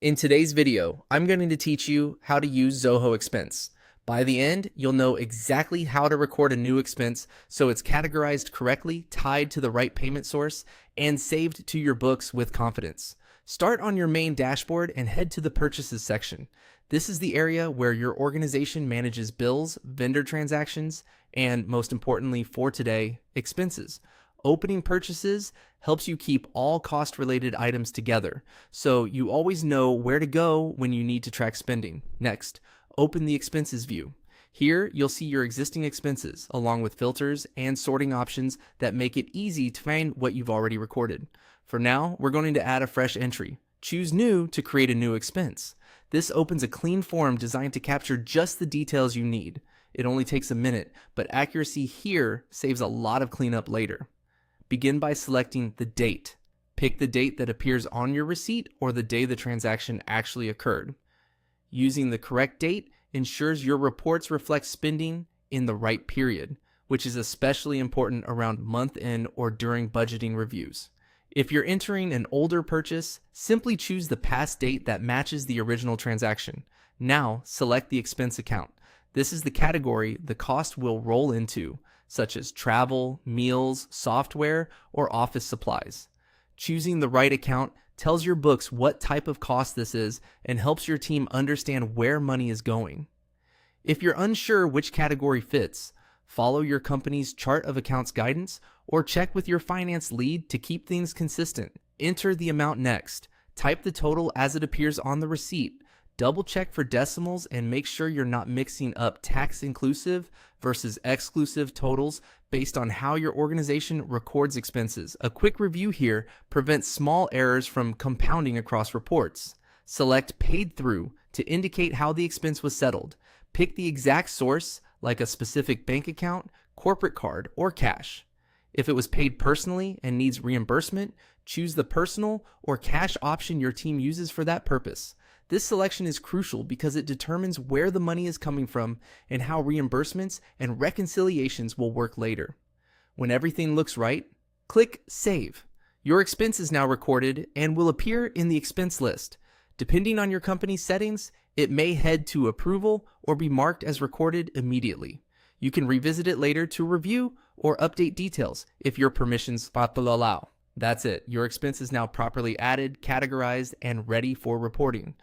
In today's video, I'm going to teach you how to use Zoho Expense. By the end, you'll know exactly how to record a new expense so it's categorized correctly, tied to the right payment source, and saved to your books with confidence. Start on your main dashboard and head to the Purchases section. This is the area where your organization manages bills, vendor transactions, and most importantly for today, expenses. Opening purchases helps you keep all cost-related items together, so you always know where to go when you need to track spending. Next, open the expenses view. Here, you'll see your existing expenses, along with filters and sorting options that make it easy to find what you've already recorded. For now, we're going to add a fresh entry. Choose New to create a new expense. This opens a clean form designed to capture just the details you need. It only takes a minute, but accuracy here saves a lot of cleanup later. Begin by selecting the date. Pick the date that appears on your receipt or the day the transaction actually occurred. Using the correct date ensures your reports reflect spending in the right period, which is especially important around month-end or during budgeting reviews. If you're entering an older purchase, simply choose the past date that matches the original transaction. Now, select the expense account. This is the category the cost will roll into, such as travel, meals, software, or office supplies. Choosing the right account tells your books what type of cost this is and helps your team understand where money is going. If you're unsure which category fits, follow your company's chart of accounts guidance or check with your finance lead to keep things consistent. Enter the amount next. Type the total as it appears on the receipt. Double check for decimals and make sure you're not mixing up tax inclusive versus exclusive totals based on how your organization records expenses. A quick review here prevents small errors from compounding across reports. Select Paid Through to indicate how the expense was settled. Pick the exact source, like a specific bank account, corporate card, or cash. If it was paid personally and needs reimbursement, choose the personal or cash option your team uses for that purpose. This selection is crucial because it determines where the money is coming from and how reimbursements and reconciliations will work later. When everything looks right, click Save. Your expense is now recorded and will appear in the expense list. Depending on your company's settings, it may head to approval or be marked as recorded immediately. You can revisit it later to review or update details if your permissions allow. That's it. Your expense is now properly added, categorized, and ready for reporting.